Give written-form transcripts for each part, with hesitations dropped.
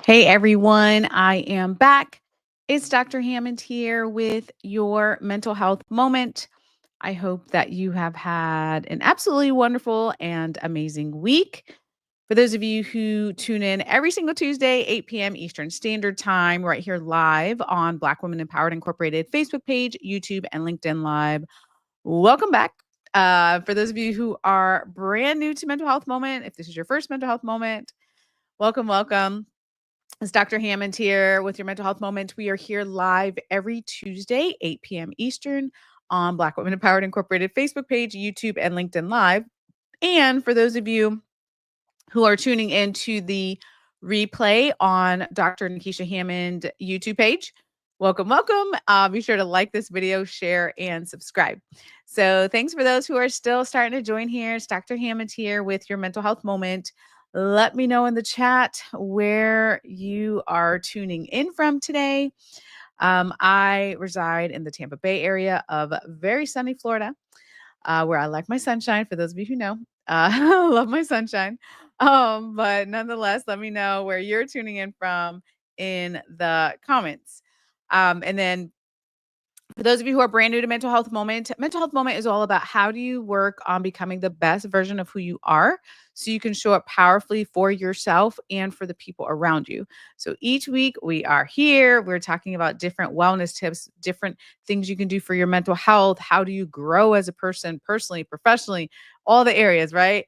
Hey everyone, I am back. It's Dr. Hammond here with your mental health moment. I hope that you have had an absolutely wonderful and amazing week. For those of you who tune in every single Tuesday, 8 p.m. Eastern Standard Time, right here live on Black Women Empowered Incorporated Facebook page, YouTube, and LinkedIn Live, welcome back. For those of you who are brand new to Mental Health Moment, if this is your first Mental Health Moment, welcome. It's Dr. Hammond here with your mental health moment. We are here live every Tuesday, 8 p.m. Eastern on Black Women Empowered Incorporated Facebook page, YouTube, and LinkedIn Live. And for those of you who are tuning into the replay on Dr. Nikisha Hammond YouTube page, welcome. Be sure to like this video, share, and subscribe. So thanks for those who are still starting to join here. It's Dr. Hammond here with your mental health moment. Let me know in the chat where you are tuning in from today. I reside in the Tampa Bay area of very sunny Florida, where I like my sunshine. For those of you who know, I love my sunshine. But nonetheless, let me know where you're tuning in from in the comments. And then for those of you who are brand new to Mental Health Moment is all about how do you work on becoming the best version of who you are so you can show up powerfully for yourself and for the people around you. So each week we are here, we're talking about different wellness tips, different things you can do for your mental health. How do you grow as a person, personally, professionally, all the areas, right?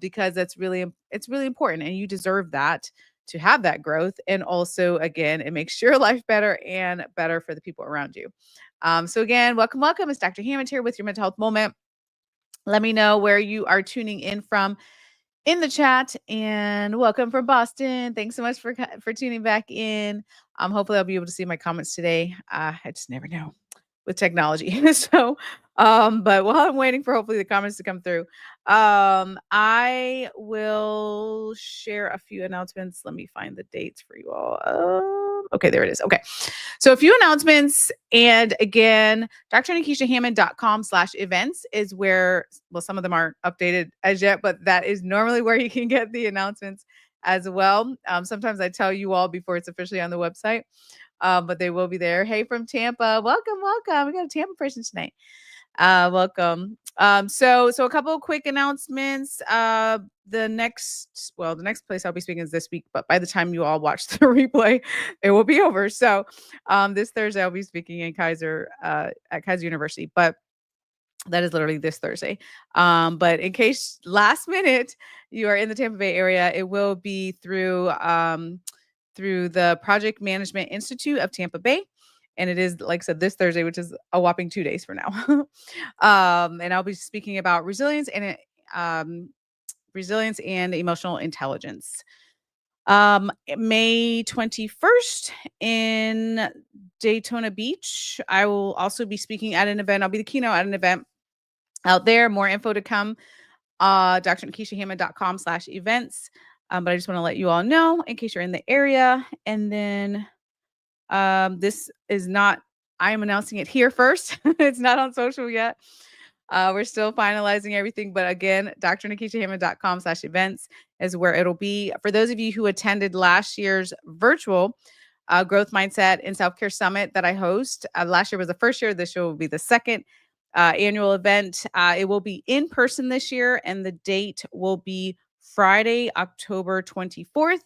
Because it's really important and you deserve that to have that growth. And also, again, it makes your life better and better for the people around you. So again, welcome. It's Dr. Hammond here with your mental health moment. Let me know where you are tuning in from in the chat, and welcome from Boston. Thanks so much for tuning back in. Hopefully I'll be able to see my comments today. I just never know with technology. But while I'm waiting for hopefully the comments to come through, I will share a few announcements. Let me find the dates for you all. Okay, there it is. Okay. So a few announcements. And again, drnikishahammond.com/events is where, well, some of them aren't updated as yet, but that is normally where you can get the announcements as well. Sometimes I tell you all before it's officially on the website, but they will be there. Hey, from Tampa, welcome. We got a Tampa person tonight. Welcome. So a couple of quick announcements. The next place I'll be speaking is this week, but by the time you all watch the replay, it will be over. So, this Thursday I'll be speaking in Kaiser at Kaiser University, but that is literally this Thursday. But in case last minute you are in the Tampa Bay area, it will be through the Project Management Institute of Tampa Bay. And it is, like I said, this Thursday, which is a whopping 2 days from now. And I'll be speaking about resilience and emotional intelligence. May 21st in Daytona Beach, I will also be speaking at an event. I'll be the keynote at an event out there. More info to come. drnikishahammond.com/events. But I just want to let you all know in case you're in the area. And then this is not, I am announcing it here first. It's not on social yet. We're still finalizing everything. But again, drnikishahammond.com/events is where it'll be. For those of you who attended last year's virtual growth mindset and self-care summit that I host, last year was the first year. This year will be the second annual event. It will be in person this year, and the date will be Friday, October 24th.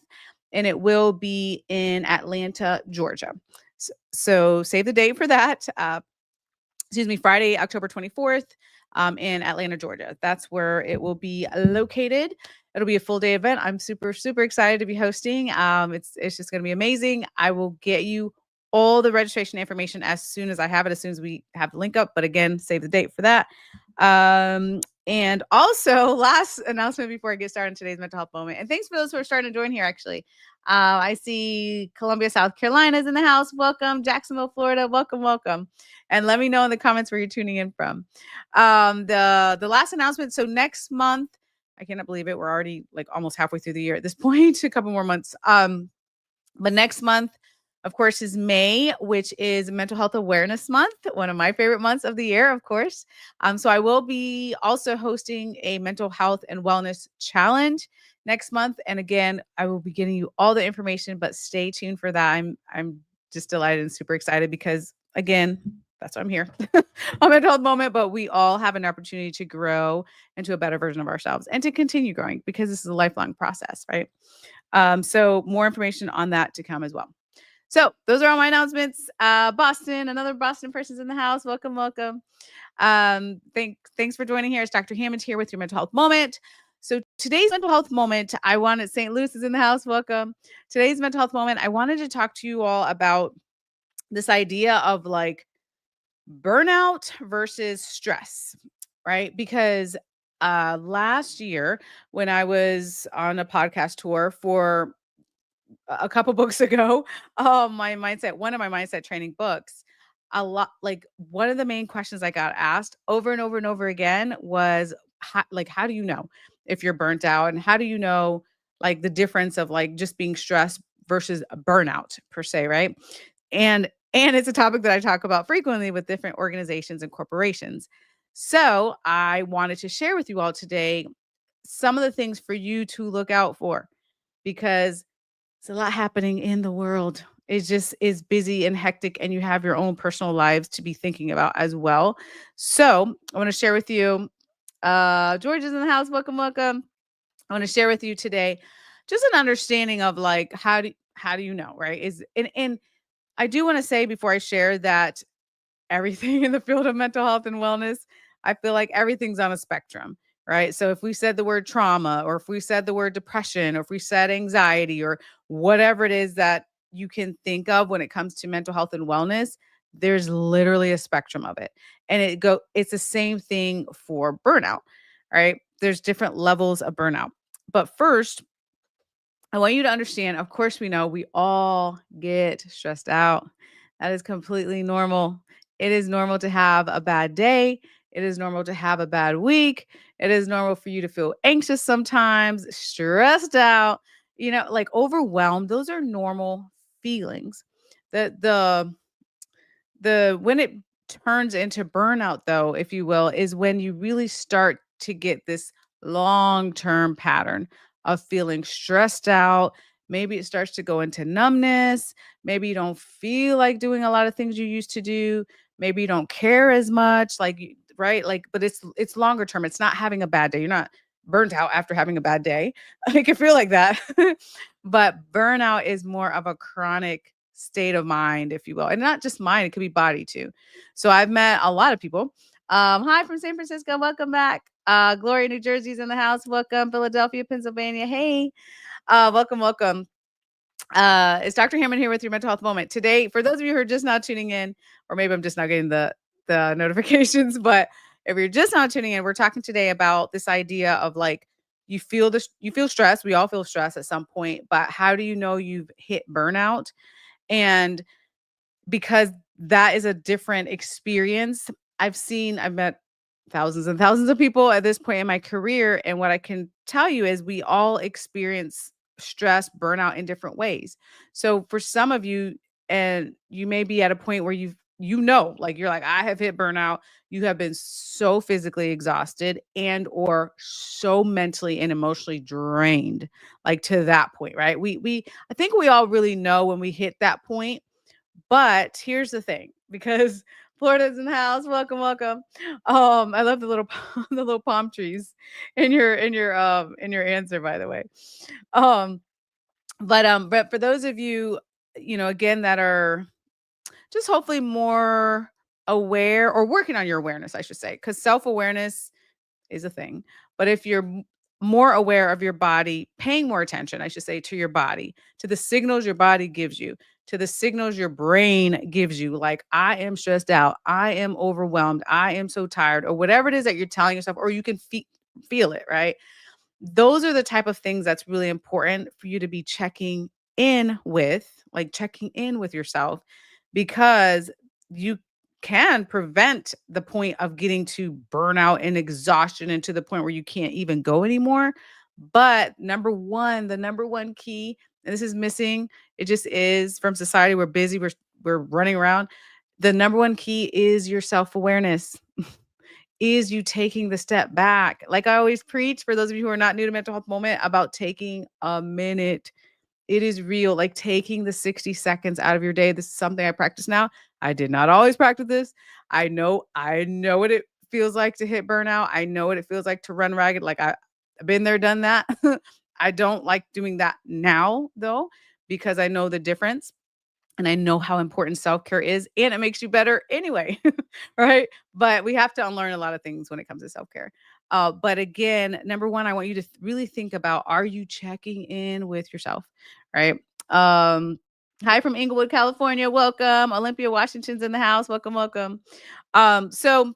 And it will be in Atlanta, Georgia. So save the date for that. Friday, October 24th in Atlanta, Georgia. That's where it will be located. It'll be a full day event. I'm super, super excited to be hosting. It's just going to be amazing. I will get you all the registration information as soon as I have it, as soon as we have the link up. But again, save the date for that. And also, last announcement before I get started in today's mental health moment. And thanks for those who are starting to join here, actually. I see Columbia, South Carolina is in the house. Welcome. Jacksonville, Florida. Welcome. And let me know in the comments where you're tuning in from. The last announcement. So next month, I cannot believe it. We're already like almost halfway through the year at this point, a couple more months. But next month, of course, is May, which is Mental Health Awareness Month, one of my favorite months of the year, of course. So I will be also hosting a mental health and wellness challenge. next month. And again, I will be getting you all the information, but stay tuned for that. I'm just delighted and super excited because again, that's why I'm here. I'm at health moment, but we all have an opportunity to grow into a better version of ourselves and to continue growing because this is a lifelong process, right? So more information on that to come as well. So those are all my announcements. Boston, another Boston person's in the house. Welcome, welcome. Thanks for joining here. It's Dr. Hammond here with your mental health moment. So today's mental health moment, I wanted St. Louis is in the house. Welcome. Today's mental health moment, I wanted to talk to you all about this idea of like burnout versus stress, right? Because last year when I was on a podcast tour for a couple books ago, one of my mindset training books, a lot like one of the main questions I got asked over and over and over again was how do you know if you're burnt out and how do you know like the difference of like just being stressed versus a burnout per se, right? And it's a topic that I talk about frequently with different organizations and corporations. So, I wanted to share with you all today some of the things for you to look out for because it's a lot happening in the world. It just is busy and hectic, and you have your own personal lives to be thinking about as well. So, I want to share with you. George is in the house. Welcome, welcome. I want to share with you today just an understanding of like how do you know, right? And I do want to say before I share that everything in the field of mental health and wellness, I feel like everything's on a spectrum, right? So if we said the word trauma, or if we said the word depression, or if we said anxiety, or whatever it is that you can think of when it comes to mental health and wellness, there's literally a spectrum of it. And it's the same thing for burnout, right? There's different levels of burnout. But first, I want you to understand, of course, we know we all get stressed out. That is completely normal. It is normal to have a bad day. It is normal to have a bad week. It is normal for you to feel anxious sometimes, stressed out, like overwhelmed. Those are normal feelings. The when it turns into burnout though, if you will, is when you really start to get this long-term pattern of feeling stressed out. Maybe it starts to go into numbness. Maybe you don't feel like doing a lot of things you used to do. Maybe you don't care as much, right? Like, but it's longer term. It's not having a bad day. You're not burnt out after having a bad day. It can feel like that. But burnout is more of a chronic state of mind, if you will. And not just mind, it could be body too. So I've met a lot of people. Hi from San Francisco. Welcome back. Gloria, New Jersey's in the house. Welcome. Philadelphia, Pennsylvania. Hey. Welcome, welcome. It's Dr. Hammond here with your mental health moment. Today, for those of you who are just now tuning in, or maybe I'm just not getting the notifications, but if you're just now tuning in, we're talking today about this idea of like you feel stress. We all feel stress at some point, but how do you know you've hit burnout? And because that is a different experience. I've met thousands and thousands of people at this point in my career. And what I can tell you is we all experience stress, burnout in different ways. So for some of you, and you may be at a point where like you're like, I have hit burnout. You have been so physically exhausted and or so mentally and emotionally drained, like to that point, right? I think we all really know when we hit that point, but here's the thing, because Florida's in the house. Welcome, welcome. I love the little the little palm trees in your answer, by the way. Um, but for those of you, again, that are just hopefully more aware or working on your awareness, I should say, because self-awareness is a thing. But if you're more aware of your body, paying more attention, I should say, to your body, to the signals your body gives you, to the signals your brain gives you, like, I am stressed out, I am overwhelmed, I am so tired, or whatever it is that you're telling yourself, or you can feel it, right? Those are the type of things that's really important for you to be checking in with yourself, because you can prevent the point of getting to burnout and exhaustion and to the point where you can't even go anymore. But the number one key, and this is missing, it just is from society. We're busy, we're running around. The number one key is your self-awareness. is you taking the step back. Like I always preach for those of you who are not new to mental health moment about taking a minute. It is real, like taking the 60 seconds out of your day. This is something I practice now. I did not always practice this. I know what it feels like to hit burnout. I know what it feels like to run ragged. Like I've been there, done that. I don't like doing that now though, because I know the difference and I know how important self-care is and it makes you better anyway, right? But we have to unlearn a lot of things when it comes to self-care. But again, number one, I want you to really think about, are you checking in with yourself, right? Um, Hi from Inglewood, California. Welcome. Olympia Washington's in the house. Welcome, welcome. So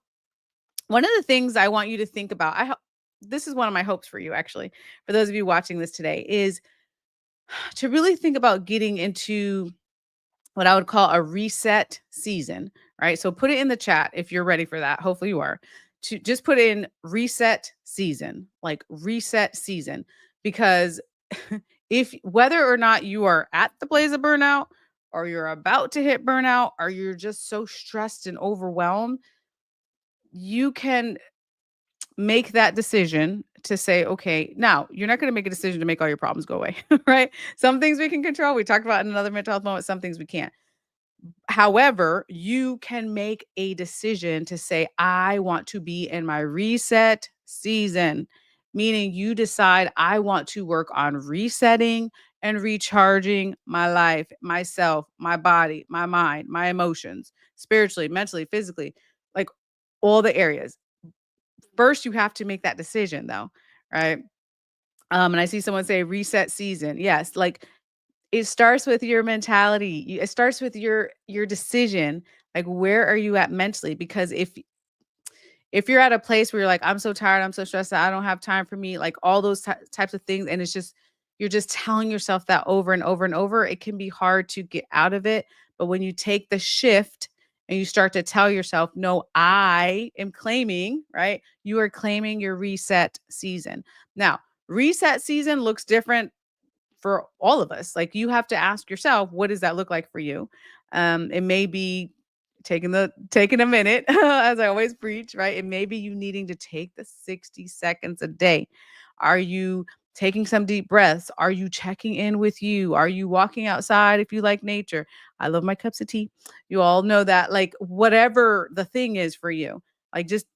one of the things I want you to think about, this is one of my hopes for you actually, for those of you watching this today, is to really think about getting into what I would call a reset season, right? So put it in the chat if you're ready for that. Hopefully you are. To just put in reset season, like reset season, because if whether or not you are at the place of burnout or you're about to hit burnout or you're just so stressed and overwhelmed, you can make that decision to say, okay, now you're not going to make a decision to make all your problems go away, right? Some things we can control. We talked about in another mental health moment, some things we can't. However, you can make a decision to say, I want to be in my reset season, meaning you decide, I want to work on resetting and recharging my life, myself, my body, my mind, my emotions, spiritually, mentally, physically, like all the areas. First, you have to make that decision though, right? And I see someone say reset season. Yes, like it starts with your mentality. It starts with your decision. Like, where are you at mentally? Because if you're at a place where you're like, I'm so tired, I'm so stressed out, I don't have time for me, like all those types of things, and it's just you're just telling yourself that over and over and over, it can be hard to get out of it. But when you take the shift and you start to tell yourself, no, I am claiming, right? You are claiming your reset season. Now, reset season looks different for all of us. Like you have to ask yourself, what does that look like for you? It may be taking a minute, as I always preach, right? It may be you needing to take the 60 seconds a day. Are you taking some deep breaths? Are you checking in with you? Are you walking outside if you like nature? I love my cups of tea. You all know that. Like whatever the thing is for you, like just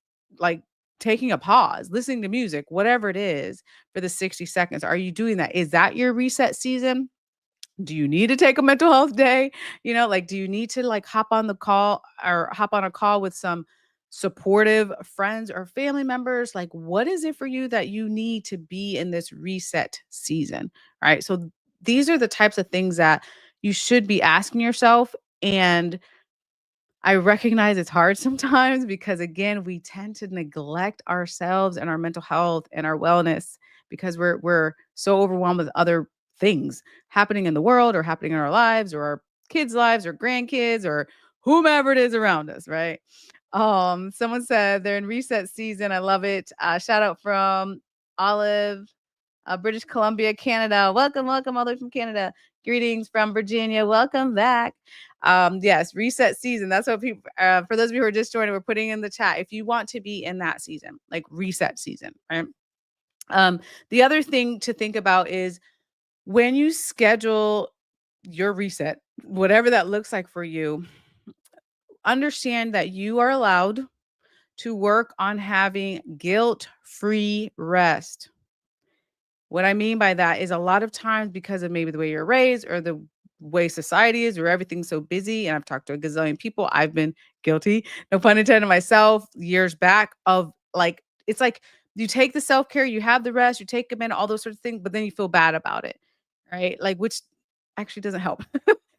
like taking a pause, listening to music, whatever it is for the 60 seconds. Are you doing that? Is that your reset season? Do you need to take a mental health day? Like, do you need to like hop on the call or hop on a call with some supportive friends or family members? Like, what is it for you that you need to be in this reset season? Right. So these are the types of things that you should be asking yourself. And I recognize it's hard sometimes because again, we tend to neglect ourselves and our mental health and our wellness because we're so overwhelmed with other things happening in the world or happening in our lives or our kids' lives or grandkids or whomever it is around us, right? Someone said they're in reset season. I love it. Shout out from Olive, British Columbia, Canada. Welcome, welcome, all the way from Canada. Greetings from Virginia. Welcome back. Yes, reset season. That's what people, for those of you who are just joining, we're putting in the chat. If you want to be in that season, like reset season, right? The other thing to think about is when you schedule your reset, whatever that looks like for you, understand that you are allowed to work on having guilt free rest. What I mean by that is a lot of times because of maybe the way you're raised or the way society is, where everything's so busy. And I've talked to a gazillion people. I've been guilty, no pun intended, myself years back of like, it's like you take the self care, you have the rest, you take a minute, all those sorts of things, but then you feel bad about it, right? Like, which actually doesn't help.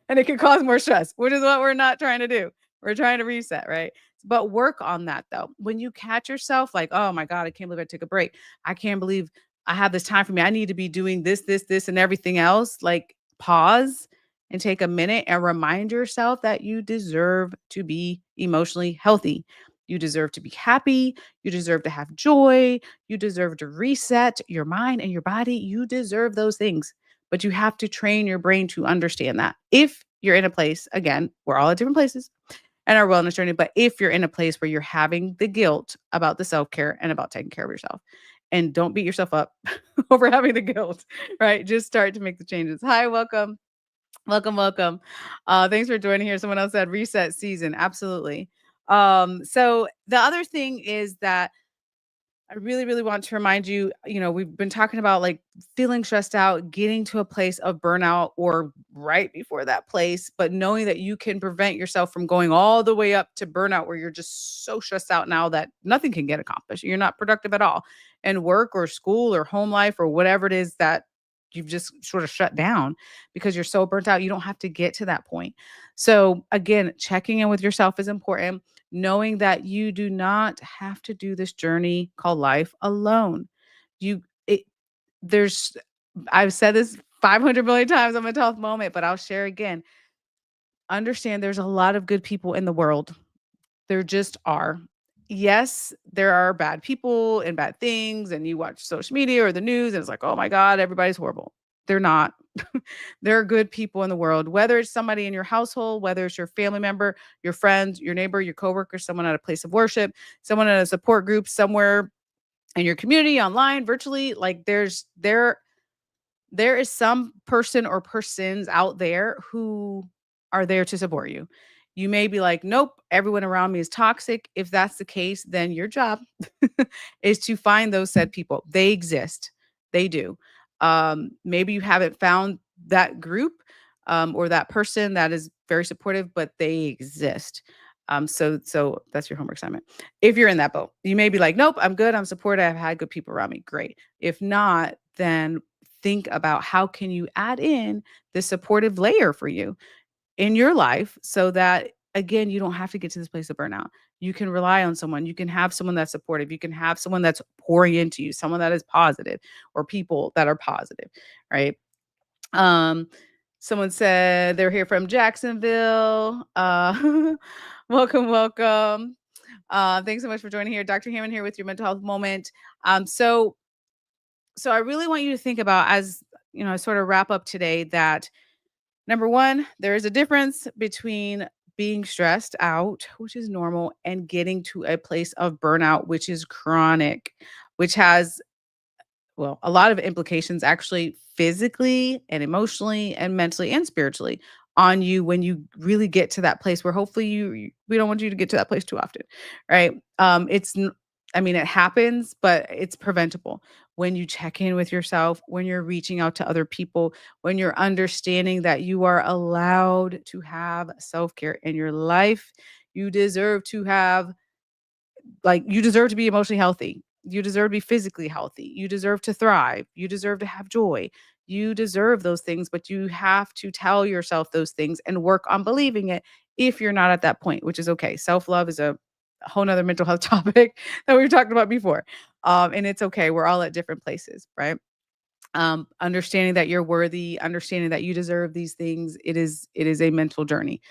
And it can cause more stress, which is what we're not trying to do. We're trying to reset, right? But work on that though. When you catch yourself like, oh my God, I can't believe I took a break. I can't believe I have this time for me. I need to be doing this, and everything else. Like pause and take a minute and remind yourself that you deserve to be emotionally healthy. You deserve to be happy. You deserve to have joy. You deserve to reset your mind and your body. You deserve those things. But you have to train your brain to understand that. If you're in a place, again, we're all at different places. and our wellness journey. But if you're in a place where you're having the guilt about the self-care and about taking care of yourself, and don't beat yourself up over having the guilt, right? Just start to make the changes. Hi, welcome. Welcome, welcome. Thanks for joining here. Someone else said reset season. Absolutely. So the other thing is that I really, really want to remind you, we've been talking about like feeling stressed out, getting to a place of burnout or right before that place, but knowing that you can prevent yourself from going all the way up to burnout where you're just so stressed out now that nothing can get accomplished. You're not productive at all in work or school or home life or whatever it is that you've just sort of shut down because you're so burnt out. You don't have to get to that point. So, again, checking in with yourself is important, knowing that you do not have to do this journey called life alone. You it there's I've said this 500 million times on Mental Health Moment, but I'll share again. Understand there's a lot of good people in the world. There just are. Yes, there are bad people and bad things, and you watch social media or the news, and it's like, oh my God, everybody's horrible. They're not. There are good people in the world, whether it's somebody in your household, whether it's your family member, your friend, your neighbor, your coworker, someone at a place of worship, someone in a support group somewhere in your community, online, virtually. Like there is some person or persons out there who are there to support you. You may be like, nope, everyone around me is toxic. If that's the case, then your job is to find those said people. They exist. They do. Maybe you haven't found that group or that person that is very supportive, but they exist. So that's your homework assignment. If you're in that boat, you may be like, nope, I'm good. I'm supported. I've had good people around me. Great. If not, then think about how can you add in this supportive layer for you in your life so that again you don't have to get to this place of burnout. You can rely on someone, you can have someone that's supportive, you can have someone that's pouring into you, someone that is positive, or people that are positive, right? um Someone said they're here from Jacksonville. Welcome, welcome. Thanks so much for joining here. Dr. Hammond here with your mental health moment. Um so so I really want you to think about, as I sort of wrap up today, that number one, there is a difference between being stressed out, which is normal, and getting to a place of burnout, which is chronic, which has, well, a lot of implications actually physically and emotionally and mentally and spiritually on you when you really get to that place where hopefully we don't want you to get to that place too often, right? I mean, it happens, but it's preventable when you check in with yourself, when you're reaching out to other people, when you're understanding that you are allowed to have self-care in your life. You deserve to have, like, you deserve to be emotionally healthy. You deserve to be physically healthy. You deserve to thrive. You deserve to have joy. You deserve those things, but you have to tell yourself those things and work on believing it if you're not at that point, which is okay. Self-love is a whole nother mental health topic that we've talked about before. And it's okay. We're all at different places, right? Understanding that you're worthy, understanding that you deserve these things. It is a mental journey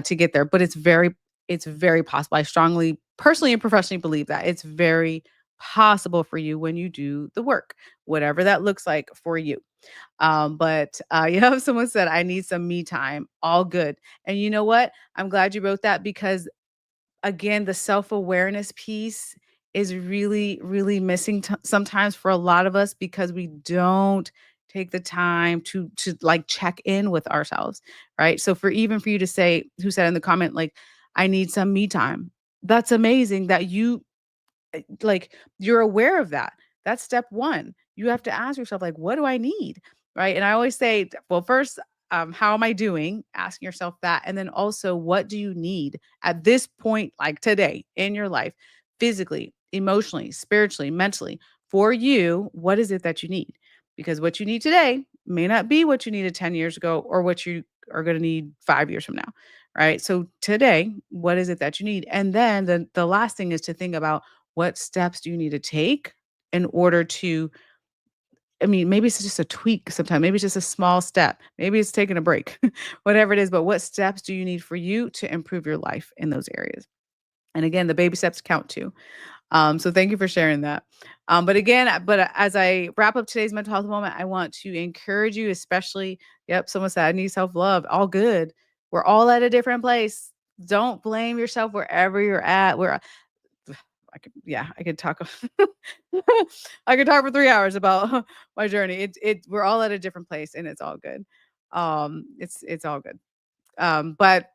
to get there. But it's very possible. I strongly, personally and professionally believe that it's very possible for you when you do the work, whatever that looks like for you. But you have someone said, I need some me time. All good. And you know what? I'm glad you wrote that because again, the self-awareness piece is really, really missing sometimes for a lot of us because we don't take the time to like check in with ourselves, right? So for you to say, who said in the comment, like, I need some me time. That's amazing that like you're aware of that. That's step one. You have to ask yourself, like, what do I need? Right. And I always say, well, first, how am I doing? Asking yourself that. And then also, what do you need at this point, like today in your life, physically, emotionally, spiritually, mentally, for you? What is it that you need? Because what you need today may not be what you needed 10 years ago or what you are going to need 5 years from now. Right. So today, what is it that you need? And then the last thing is to think about, what steps do you need to take in order to, I mean, maybe it's just a tweak sometimes, maybe it's just a small step, maybe it's taking a break, whatever it is, but what steps do you need for you to improve your life in those areas? And again, the baby steps count too. So thank you for sharing that. But as I wrap up today's mental health moment, I want to encourage you, especially, yep, someone said, I need self love. All good. We're all at a different place. Don't blame yourself wherever you're at. I could talk I could talk for 3 hours about my journey. We're all at a different place and it's all good. It's all good. But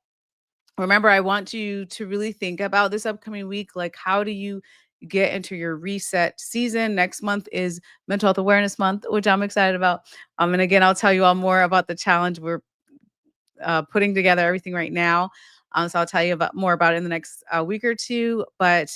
remember, I want you to really think about this upcoming week. Like, how do you get into your reset season? Next month is Mental Health Awareness Month, which I'm excited about. And again, I'll tell you all more about the challenge we're putting together everything right now. So I'll tell you about more about it in the next week or two. But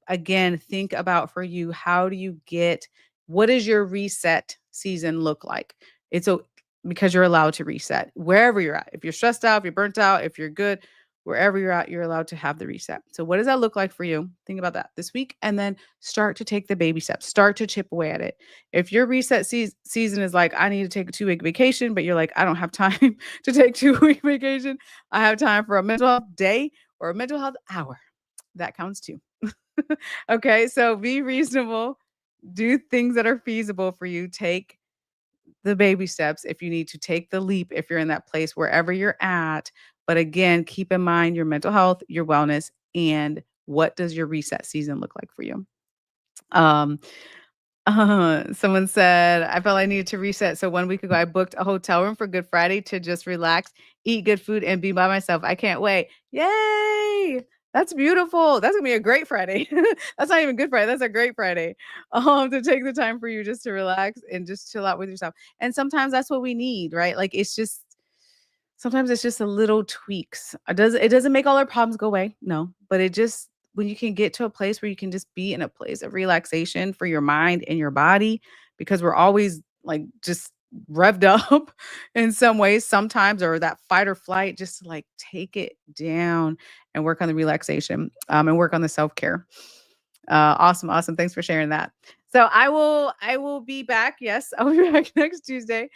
again, think about for you, how do you get what does your reset season look like? It's a because you're allowed to reset wherever you're at. If you're stressed out, if you're burnt out, if you're good, wherever you're at, you're allowed to have the reset. So what does that look like for you? Think about that this week and then start to take the baby steps. Start to chip away at it. If your reset season is like, I need to take a 2-week vacation, but you're like, I don't have time to take 2-week vacation. I have time for a mental health day or a mental health hour. That counts too. Okay, so be reasonable. Do things that are feasible for you. Take the baby steps if you need to take the leap if you're in that place wherever you're at. But again, keep in mind your mental health, your wellness, and what does your reset season look like for you? Um, Someone said, I felt I needed to reset. So 1 week ago, I booked a hotel room for Good Friday to just relax, eat good food, and be by myself. I can't wait. Yay! That's beautiful. That's gonna be a great Friday. That's not even Good Friday. That's a great Friday. To take the time for you just to relax and just chill out with yourself. And sometimes that's what we need, right? Like it's just sometimes it's just a little tweaks. It doesn't make all our problems go away, no, but it just when you can get to a place where you can just be in a place of relaxation for your mind and your body, because we're always like just revved up in some ways sometimes, or that fight or flight, just to like take it down and work on the relaxation and work on the self-care. Awesome, awesome. Thanks for sharing that. So I will be back. Yes, I'll be back next Tuesday,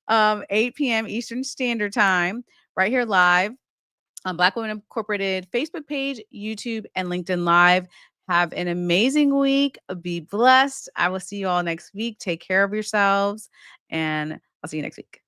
8 p.m. Eastern Standard Time, right here live on Black Women Incorporated Facebook page, YouTube, and LinkedIn Live. Have an amazing week. Be blessed. I will see you all next week. Take care of yourselves, and I'll see you next week.